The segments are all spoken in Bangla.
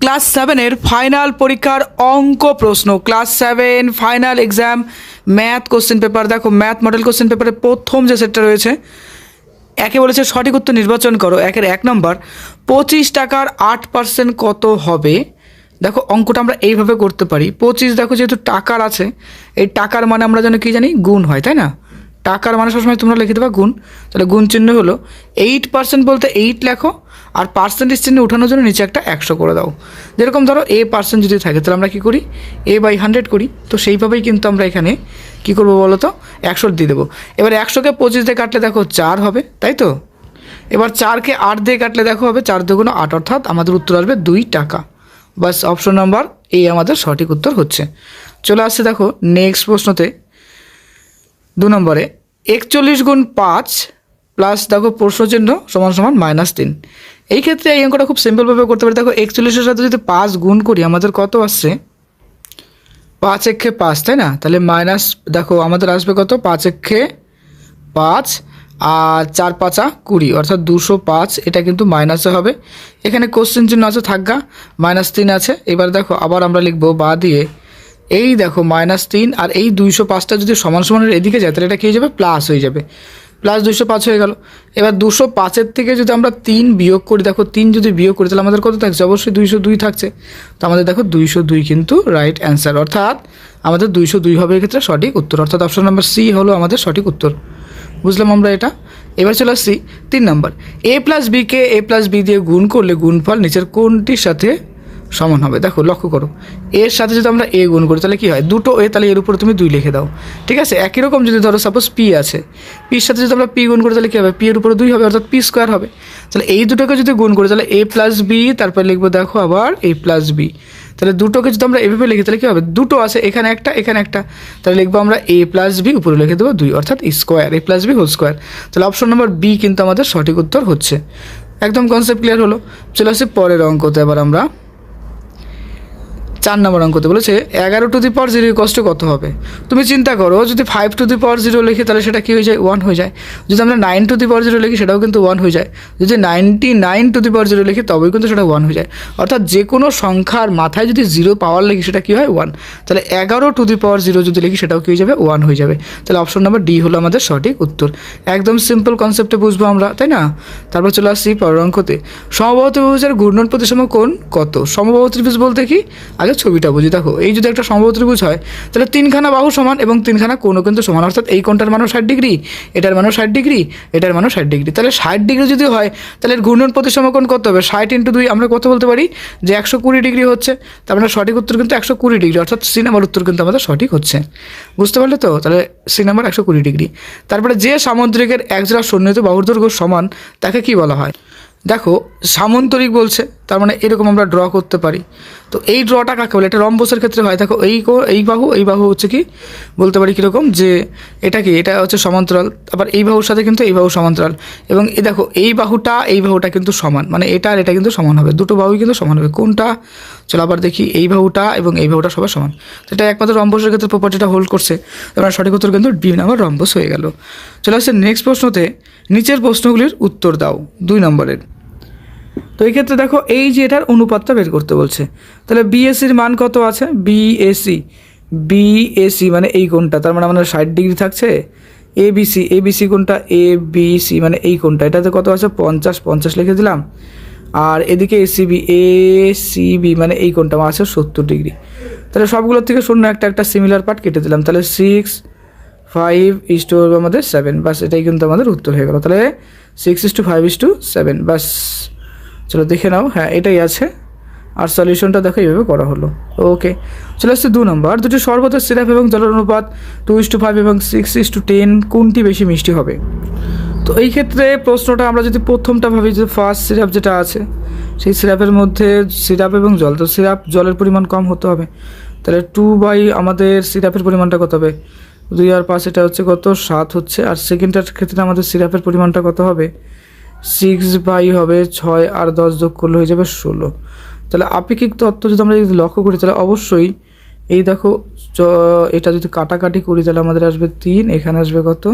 ক্লাস সেভেনের ফাইনাল পরীক্ষার অঙ্ক প্রশ্ন, class seven final exam math question paper. দেখো ম্যাথ মডেল কোশ্চেন পেপারের প্রথম যে সেটটা রয়েছে, একে বলেছে সঠিক উত্তর নির্বাচন করো। একের 1 নম্বর, 25 টাকার 8% কত হবে? দেখো অঙ্কটা আমরা এইভাবে করতে পারি। 25 দেখো যেহেতু টাকার আছে, এই টাকার মানে আমরা যেন কি জানি, গুণ হয়, তাই না? টাকার মানে সবসময় তোমরা লিখে দেবা গুণ। তাহলে গুণ চিহ্ন হলো 8% বলতে 8 লেখো, আর পার্সেন্টেজ চিহ্ন ওঠানোর জন্য নিচে একটা 100 করে দাও। যেরকম ধরো A% যদি থাকে, তাহলে আমরা কী করি, A/100 করি। তো সেইভাবেই কিন্তু আমরা এখানে কী করবো বলো তো, 100 দিয়ে দেবো। এবার 100কে 25 দিয়ে কাটলে দেখো 4 হবে, তাই তো? এবার 4কে 8 দিয়ে কাটলে দেখো হবে 4 দুগুণ 8, অর্থাৎ আমাদের উত্তর আসবে 2 টাকা। বাস, অপশন নাম্বার এ আমাদের সঠিক উত্তর হচ্ছে। চলে আসছে দেখো নেক্সট প্রশ্নতে, 2 নম্বরে, 41 গুণ 5 প্লাস দেখো প্রশ্নচিহ্ন সমান সমান -3। এই ক্ষেত্রে এই অঙ্কটা খুব সিম্পলভাবে করতে পারি। দেখো 41-এর সাথে যদি 5 গুণ করি, আমাদের কত আসছে, 5 একে 5, তাই না? তাহলে মাইনাস দেখো আমাদের আসবে কত, 5 একে 5 আর 4 5 20, অর্থাৎ 205। এটা কিন্তু মাইনাসে হবে, এখানে কোশ্চেন চিহ্ন আছে থাকগা, -3 আছে। এবার দেখো আবার আমরা লিখবো বা দিয়ে, এই দেখো -3 আর এই 205টা যদি সমান সমানের এদিকে যায়, তাহলে এটা কী হয়ে যাবে, প্লাস হয়ে যাবে, প্লাস 205 হয়ে গেল। এবার 205-এর থেকে যদি আমরা 3 বিয়োগ করি, দেখো 3 যদি বিয়োগ করি তাহলে আমাদের কত থাকছে, অবশ্যই 202 থাকছে। তো আমাদের দেখো 202 কিন্তু রাইট অ্যান্সার, অর্থাৎ আমাদের 202 হবে এক্ষেত্রে সঠিক উত্তর, অর্থাৎ অপশন নাম্বার সি হলো আমাদের সঠিক উত্তর। বুঝলাম আমরা এটা। এবার চলে আসছি 3 নম্বর, A+Bকে A+B দিয়ে গুণ করলে গুণফল নিচের কোনটির সাথে সমান হবে? দেখো লক্ষ্য করো, এর সাথে যদি আমরা এ গুণ করি তাহলে কী হয়, দুটো এ, তাহলে এর উপরে তুমি 2 লিখে দাও, ঠিক আছে? একই রকম যদি ধরো সাপোজ পি আছে, পির সাথে যদি আমরা পি গুণ করি তাহলে কী হবে, পি এর উপরে 2 হবে, অর্থাৎ P² হবে। তাহলে এই দুটোকে যদি গুণ করি তাহলে A+B, তারপর লিখবো দেখো আবার A+B। তাহলে দুটোকে যদি আমরা এভাবে লিখি তাহলে কী হবে, দুটো আছে, এখানে একটা এখানে একটা, তাহলে লিখবো আমরা A+B, উপরে লিখে দেবো 2, অর্থাৎ স্কোয়ার, A+B হোল স্কোয়ার। তাহলে অপশন নাম্বার বি কিন্তু আমাদের সঠিক উত্তর হচ্ছে। একদম কনসেপ্ট ক্লিয়ার হলো। চলে আসি পরের অঙ্কতে। এবার আমরা 4 নম্বর অঙ্কতে বলেছে 11^0 কত হবে? তুমি চিন্তা করো, যদি 5^0 লিখি তাহলে সেটা কী হয়ে যায়, 1 হয়ে যায়। যদি আমরা 9^0 লিখি সেটাও কিন্তু 1 হয়ে যায়। যদি 99^0 লিখি তবেই কিন্তু সেটা 1 হয়ে যায়। অর্থাৎ যে কোনো সংখ্যার মাথায় যদি 0 পাওয়ার লিখি সেটা কী হয়, 1। তাহলে 11^0 যদি লিখি সেটাও কী হয়ে যাবে, 1 হয়ে যাবে। তাহলে অপশন নাম্বার ডি হলো আমাদের সঠিক উত্তর। একদম সিম্পল কনসেপ্টে বুঝবো আমরা, তাই না? তারপর চলে আসছি পরের অঙ্কতে, সমবাহু ত্রিভুজের ঘূর্ণন প্রতিসম কোণ কত? সমবাহু ত্রিভুজ বলতে কি, আগে ছবিটা বুঝি। দেখো এই যদি একটা সমবাহু ত্রিভুজ হয়, তাহলে 3খানা বাহু সমান এবং 3খানা কোণও কিন্তু সমান, অর্থাৎ এই কোণটার মানও 60 ডিগ্রি, এটার মানও 60 ডিগ্রি, এটার মানও 60 ডিগ্রি। তাহলে 60 ডিগ্রি যদি হয় তাহলে এর ঘূর্ণন প্রতিসম কোণ কত হবে, 60 × 2, আমরা কত বলতে পারি যে 120 ডিগ্রি হচ্ছে। তার মানে সঠিক উত্তর কিন্তু 120 ডিগ্রি, অর্থাৎ সি নাম্বার উত্তর কিন্তু আমাদের সঠিক হচ্ছে। বুঝতে পারলে তো? তাহলে সি নাম্বার 120 ডিগ্রি। তারপরে যে সামুদ্রিকের একজোড়া সন্নিহিত বাহুর দৈর্ঘ্য সমান তাকে কি বলা হয়? দেখো সামান্তরিক বলছে, তার মানে এরকম আমরা ড্র করতে পারি। তো এই ড্রটা কাকে বলে, এটা রম্বসের ক্ষেত্রে হয়। দেখো এই বাহু হচ্ছে কি বলতে পারি কীরকম, যে এটা কি, এটা হচ্ছে সমান্তরাল, আবার এই বাহুর সাথে কিন্তু এই বাহু সমান্তরাল, এবং এই দেখো এই বাহুটা কিন্তু সমান, মানে এটা আর এটা কিন্তু সমান হবে, দুটো বাহুই কিন্তু সমান হবে। কোনটা, চলো আবার দেখি, এই বাহুটা এবং এই বাহুটা সবাই সমান। তো এটা একমাত্র রম্বসের ক্ষেত্রে প্রপার্টিটা হোল্ড করছে। এবার সঠিক উত্তর কিন্তু ডি নাম্বার রম্বস হয়ে গেল। চলে আসছে নেক্সট প্রশ্নতে, নিচের প্রশ্নগুলির উত্তর দাও 2 নম্বরের। তো এই ক্ষেত্রে দেখো এই যে এটার অনুপাতটা বের করতে বলছে। তাহলে বিএসির মান কত আছে, বিএসি মানে এই কোণটা, তার মানে আমাদের 60 ডিগ্রি থাকছে। এবিসি কোণটা, এবিসি মানে এই কোণটা, এটাতে কত আছে, 50 লিখে দিলাম। আর এদিকে এসিবি মানে এই কোণটা আছে 70 ডিগ্রি। তাহলে সবগুলোর থেকে শূন্য একটা সিমিলার পার্ট কেটে দিলাম। তাহলে 6, 5 আমাদের 7, বাস এটাই কিন্তু আমাদের উত্তর হয়ে গেল। তাহলে 6:5:7, বাস। চলো দেখে নাও, হ্যাঁ এটাই আছে। আর সলিউশনটা দেখো এইভাবে করা হলো। ওকে, চলে আসছে 2 নম্বর, দুটি শরবতের সিরাপ এবং জলের অনুপাত 2:5 এবং 6:10, কোনটি বেশি মিষ্টি হবে? তো এই ক্ষেত্রে প্রশ্নটা আমরা যদি প্রথমটা ভাবি, যে ফার্স্ট সিরাপ যেটা আছে, সেই সিরাপের মধ্যে সিরাপ এবং জল, তো জলের পরিমাণ কম হতে হবে। তাহলে 2 আমাদের সিরাপের পরিমাণটা কত হবে, 2 আর 5, এটা হচ্ছে কত, 7 হচ্ছে। আর সেকেন্ডটার ক্ষেত্রে আমাদের সিরাপের পরিমাণটা কত হবে, 6 হবে 6 আর 10 যোগ করলে হয়ে যাবে 16। তাহলে আপেক্ষিক তত্ত্ব যদি আমরা লক্ষ্য করি তাহলে অবশ্যই এই দেখো, এটা যদি কাটাকাটি করি তাহলে আমাদের আসবে 3, এখানে আসবে কত,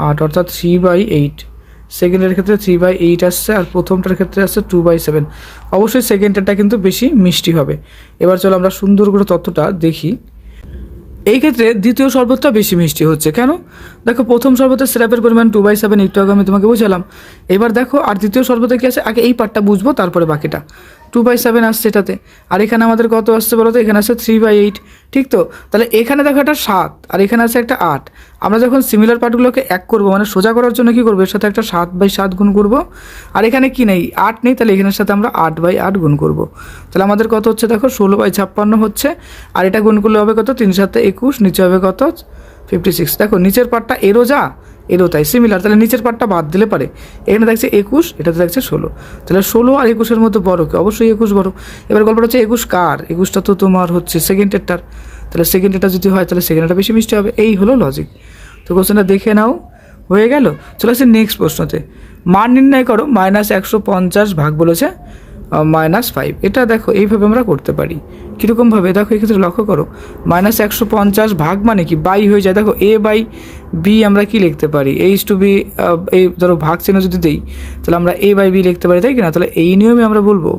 8, অর্থাৎ 3/8। সেকেন্ডের ক্ষেত্রে 3/8 আসছে, আর প্রথমটার ক্ষেত্রে আসছে 2/7। অবশ্যই সেকেন্ডেরটা কিন্তু বেশি মিষ্টি হবে। এবার চলো আমরা সুন্দর করে তথ্যটা দেখি। এই ক্ষেত্রে দ্বিতীয় শরবতটা বেশি মিষ্টি হচ্ছে কেন? দেখো প্রথম শরবতের সিরাপের পরিমাণ 2/7, একটু আগে আমি তোমাকে বুঝালাম। এবার দেখো আর দ্বিতীয় শরবতে কী আছে, আগে এই পার্টটা বুঝবো তারপরে বাকিটা। 2/7 আসছে এটাতে, আর এখানে আমাদের কত আসছে বলো তো? এখানে আসছে 3/8, ঠিক তো? তাহলে এখানে দেখো একটা 7 আর এখানে আছে একটা 8। আমরা যখন সিমিলার পার্টগুলোকে এক করবো, মানে সোজা করার জন্য কী করবো, এর সাথে একটা 7/7 গুণ করবো। আর এখানে কি নেই, 8 নেই, তাহলে এখানের সাথে আমরা 8/8 গুণ করবো। তাহলে আমাদের কত হচ্ছে দেখো, 16/56 হচ্ছে। আর এটা গুণ করলে হবে কত, 3 7 21, নিচে হবে কত, 56। দেখো নিচের পার্টটা এরও যা এরও তাই সিমিলার, তাহলে নিচের পার্টটা বাদ দিলে পারে। এখানে দেখছে 21, এটাতে দেখছে 16, তাহলে 16 আর 21-এর মধ্যে বড় কি? অবশ্যই 21 বড়। এবার গল্পটা হচ্ছে 21 কার? 21টা তো তোমার হচ্ছে সেকেন্ডেরটার। তাহলে সেকেন্ডেরটা যদি হয় তাহলে সেকেন্ডটা বেশি মিষ্টি হবে। এই হলো লজিক। তো কোশ্চেনটা দেখে নাও, হয়ে গেল। চলে আসছে নেক্সট প্রশ্নতে। মান নির্ণয় করো, -150 ভাগ বলেছে -5। এটা দেখো এইভাবে আমরা করতে পারি। কীরকমভাবে দেখো, এক্ষেত্রে লক্ষ্য করো, -150 ভাগ মানে কি, বাই হয়ে যায়। দেখো a/b আমরা কি লিখতে পারি, h/b, এই ধরো ভাগ চিহ্ন যদি দিই তাহলে আমরা a/b লিখতে পারি, তাই কিনা? তাহলে এই নিয়মে আমরা বলবো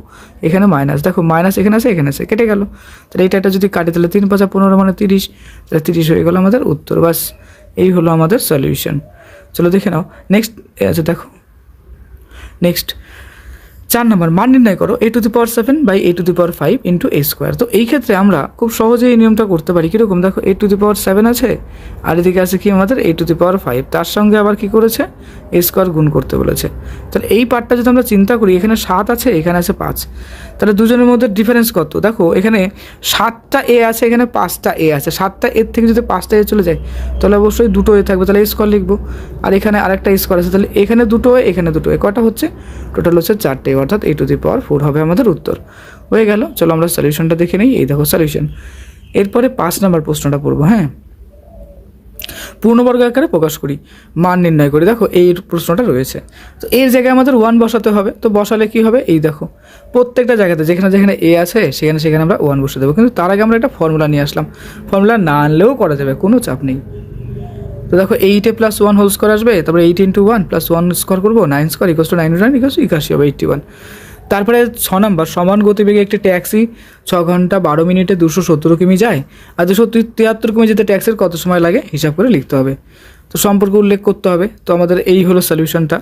এখানে মাইনাস, দেখো মাইনাস এখানে আছে এখানে আছে, কেটে গেল। তাহলে এটা যদি কাটে তাহলে 3 5 15 মানে 30, তাহলে 30 হয়ে গেল আমাদের উত্তর। বাস এই হলো আমাদের সলিউশন। চলো দেখে নাও নেক্সট। আচ্ছা দেখো নেক্সট 4 নম্বর, মান নির্ণয় করো a⁻7/a⁵ ইন্টু a²। তো এই ক্ষেত্রে আমরা খুব সহজেই এই নিয়মটা করতে পারি। কীরকম দেখো, a⁻7 আছে আর এদিকে আছে কি আমাদের a⁵, তার সঙ্গে আবার কি করেছে, a² গুণ করতে বলেছে। তাহলে এই পার্টটা যদি আমরা চিন্তা করি, এখানে 7 আছে এখানে আছে 5, তাহলে দুজনের মধ্যে ডিফারেন্স কত? দেখো এখানে 7টা a আছে, এখানে 5টা a আছে। 7টা এর থেকে যদি 5টা a চলে যায় তাহলে অবশ্যই দুটো a থাকবে, তাহলে a² লিখবো। আর এখানে আরেকটা a² আছে, তাহলে এখানে দুটো a এখানে দুটো a, কটা হচ্ছে? টোটাল হচ্ছে 4টে, অর্থাৎ a⁴ হবে আমাদের উত্তর। হয়ে গেল। চলো আমরা সলিউশনটা দেখে নিই। এই দেখো সলিউশন। এরপরে 5 নম্বর প্রশ্নটা পড়বো। হ্যাঁ, পূর্ণবর্গ আকারে প্রকাশ করি, মান নির্ণয় করি। দেখো এই প্রশ্নটা রয়েছে, তো এর জায়গায় আমাদের 1 বসাতে হবে। তো বসালে কি হবে, এই দেখো প্রত্যেকটা জায়গাতে যেখানে যেখানে a আছে সেখানে আমরা 1 বসে দেবো। কিন্তু তার আগে আমরা একটা ফর্মুলা নিয়ে আসলাম। ফর্মুলা না আনলেও করা যাবে, কোনো চাপ নেই। তো দেখো 8a + 1 হোল স্কোয়ার আসবে, তারপরে 8 × 1 + 1 স্কোয়ার করবো, 9² = 9 = 81 হবে, 81। তারপরে 6 নম্বর, সমান গতিবেগে একটি ট্যাক্সি 6 ঘন্টা 12 মিনিটে 270 কিমি যায়, আর 273 কিমি যেতে ট্যাক্সির কত সময় লাগে হিসাব করে লিখতে হবে। তো সম্পর্ক উল্লেখ করতে হবে। তো আমাদের এই হলো সলিউশনটা।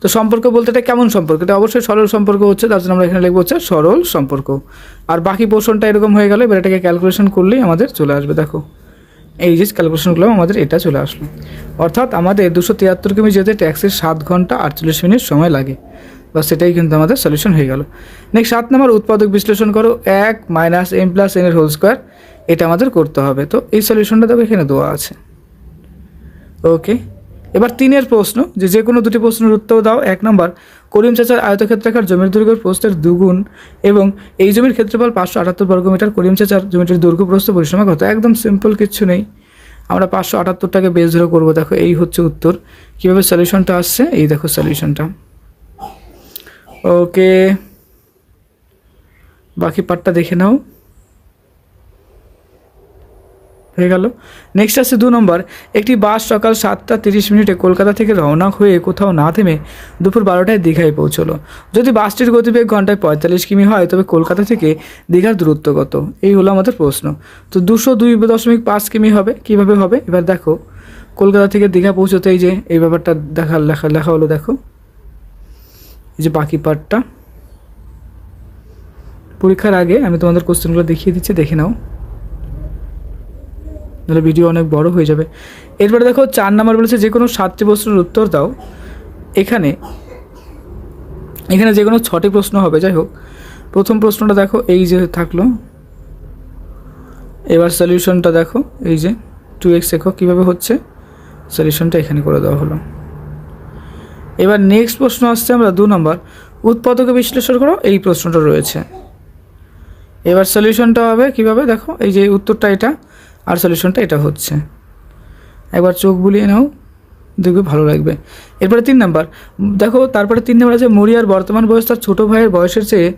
তো সম্পর্ক বলতে এটা কেমন সম্পর্ক? এটা অবশ্যই সরল সম্পর্ক হচ্ছে, তার জন্য আমরা এখানে লিখবো হচ্ছে সরল সম্পর্ক। আর বাকি পোর্শনটা এরকম হয়ে গেলে এবার এটাকে ক্যালকুলেশন করলেই আমাদের চলে আসবে। দেখো এই যে ক্যালকুলেশনগুলো আমাদের এটা চলে আসলো, অর্থাৎ আমাদের 273 কিমি যেতে ট্যাক্সির 7 ঘন্টা 48 মিনিট সময় লাগে। বা সেটাই কিন্তু আমাদের সলিউশন হয়ে গেল। নেক্সট 7 নম্বর, উৎপাদক বিশ্লেষণ করো, 1 - m + n এর হোল স্কোয়ার, এটা আমাদের করতে হবে। তো এই সলিউশনটা দেখো এখানে দেওয়া আছে। ওকে, এবার 3-এর প্রশ্ন, যে কোনো দুটি প্রশ্নের উত্তর দাও। 1 নম্বর, করিম চাচার আয়তক্ষেত্রাকার জমির দৈর্ঘ্য প্রস্থের 2 গুণ এবং এই জমির ক্ষেত্রফল 578 বর্গমিটার। করিম চাচার জমিটির দৈর্ঘ্য প্রস্থ পরিসীমা কত? একদম সিম্পল, কিচ্ছু নেই। আমরা 578টাকে বেস ধরে করবো। দেখো এই হচ্ছে উত্তর। কীভাবে সলিউশনটা আসছে, এই দেখো সলিউশনটা। ওকে, বাকি পার্টটা দেখে নাও, হয়ে গেল। নেক্সট আছে 2 নম্বর, একটি বাস সকাল 7টা 30 কলকাতা থেকে রওনা হয়ে কোথাও না থেমে দুপুর 12টায় দীঘায় পৌঁছলো। যদি বাসটির গতিবেগ ঘন্টায় 45 কিমি হয় তবে কলকাতা থেকে দীঘার দূরত্ব কত? এই হলো আমাদের প্রশ্ন। তো 202.5 কিমি হবে। কীভাবে হবে এবার দেখো, কলকাতা থেকে দীঘা পৌঁছতে এই যে এই ব্যাপারটা লেখা হলো। দেখো এই যে বাকি পার্টটা, পরীক্ষার আগে আমি তোমাদের কোশ্চেনগুলো দেখিয়ে দিচ্ছি, দেখে নাও, তাহলে ভিডিও অনেক বড় হয়ে যাবে। এরপরে দেখো 4 নম্বর বলেছে যে কোনো 7টি প্রশ্নের উত্তর দাও। এখানে যে কোনো 6টি প্রশ্ন হবে। যাই হোক, প্রথম প্রশ্নটা দেখো এই যে থাকলো। এবার সলিউশনটা দেখো, এই যে 2x একক কীভাবে হচ্ছে, সলিউশনটা এখানে করে দেওয়া হলো। এবার নেক্সট প্রশ্ন আসছে আমরা 2 নম্বর, উৎপাদকে বিশ্লেষণ করো, এই প্রশ্নটা রয়েছে। এবার সলিউশনটা হবে কীভাবে, দেখো এই যে উত্তরটা এটা আর সলিউশনটা এটা হচ্ছে। একবার চোখ বুলিয়ে নাও, দেখবে ভালো লাগবে। এরপরে 3 নম্বর দেখো, তারপরে 3 নম্বর আছে মরিয়ার বর্তমান বয়স তার ছোটো ভাইয়ের বয়সের চেয়ে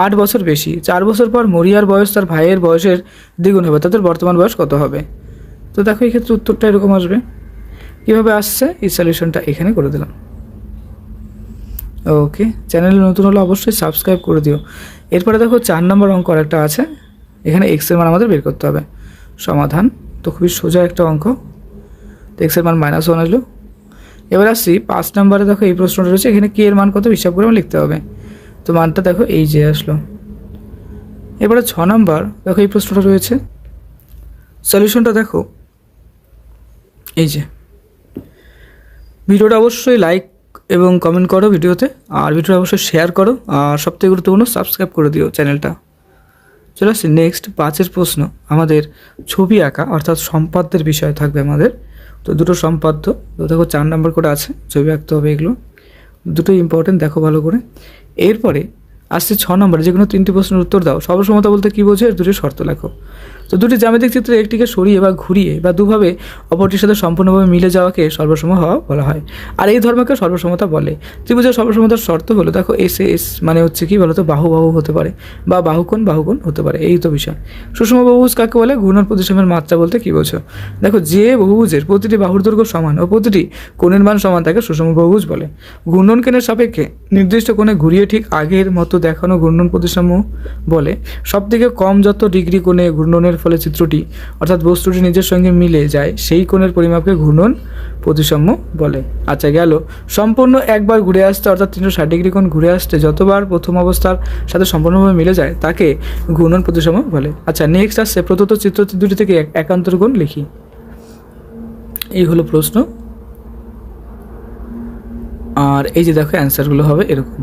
8 বছর বেশি। 4 বছর পর মরিয়ার বয়স তার ভাইয়ের বয়সের দ্বিগুণ হবে, তাদের বর্তমান বয়স কত হবে? তো দেখো এই ক্ষেত্রে উত্তরটা এরকম আসবে। কীভাবে আসছে, এই সলিউশনটা এখানে করে দিলাম। ওকে, চ্যানেলে নতুন হলে অবশ্যই সাবস্ক্রাইব করে দিও। এরপরে দেখো 4 নম্বর অঙ্ক একটা আছে, এখানে এক্সের মান আমাদের বের করতে হবে। সমাধান তো খুবই সোজা একটা অঙ্ক, তো এক্সের মান -1 আসলো। এবার আসছি 5 নম্বরে, দেখো এই প্রশ্নটা রয়েছে, এখানে কে এর মান কত হিসাব করে আমার লিখতে হবে। তো মানটা দেখো এই যে আসলো। এবারে 6 নম্বর, দেখো এই প্রশ্নটা রয়েছে, সলিউশনটা দেখো এই যে। ভিডিওটা অবশ্যই লাইক এবং কমেন্ট করো ভিডিওতে, আর ভিডিওটা অবশ্যই শেয়ার করো, আর সবথেকে গুরুত্বপূর্ণ সাবস্ক্রাইব করে দিও চ্যানেলটা। চলে আসছি নেক্সট 5-এর প্রশ্ন, আমাদের ছবি আঁকা অর্থাৎ সম্পাদ্যের বিষয় থাকবে আমাদের। তো দুটো সম্পাদ্য, তো দেখো 4 নম্বর করে আছে, ছবি আঁকতে হবে, এগুলো দুটোই ইম্পর্টেন্ট, দেখো ভালো করে। এরপরে আসছে 6 নম্বরে, যে কোনো 3টি প্রশ্নের উত্তর দাও। সর্বসমতা বলতে কী বোঝো, এর দুটি শর্ত লেখো। তো দুটি জ্যামিতিক চিত্রে একটিকে সরিয়ে বা ঘুরিয়ে বা দুভাবে অপরটির সাথে সম্পূর্ণভাবে মিলে যাওয়াকে সর্বসম হওয়া বলা হয়, আর এই ধর্মকে সর্বসমতা বলে। ত্রিভুজের সর্বসমতার শর্ত হলো, দেখো এস এস মানে হচ্ছে কি বলো তো, বাহু বাহু হতে পারে বা বাহুকোণ বাহুকোণ হতে পারে, এই তো বিষয়। সুষম বহুভুজ কাকে বলে, ঘূর্ণন প্রতিসাম্যের মাত্রা বলতে কী বোঝো। দেখো যে বহুভুজের প্রতিটি বাহুর দৈর্ঘ্য সমান ও প্রতিটি কোণের মান সমান তাকে সুষম বহুভুজ বলে। ঘূর্ণন কোণের সাপেক্ষে নির্দিষ্ট কোণে ঘুরিয়ে ঠিক আগের মতো দেখানো ঘূর্ণন প্রতিসাম্য বলে। সবথেকে কম যত ডিগ্রি কোণে ঘূর্ণনের ফলে চিত্রটি অর্থাৎ বস্তুটি নিজের সঙ্গে মিলে যায় সেই কোণের পরিমাপকে ঘূর্ণন প্রতিসাম্য বলে। আচ্ছা গেল, সম্পূর্ণ একবার ঘুরে আসতে অর্থাৎ 360 ডিগ্রি কোণ ঘুরে আসতে যতবার প্রথম অবস্থার সাথে সম্পূর্ণভাবে মিলে যায় তাকে ঘূর্ণন প্রতিসাম্য বলে। আচ্ছা নেক্সট আসছে, প্রদত্ত চিত্র দুটি থেকে একান্তর কোণ লিখি। এই হলো প্রশ্ন, আর এই যে দেখো অ্যান্সারগুলো হবে এরকম।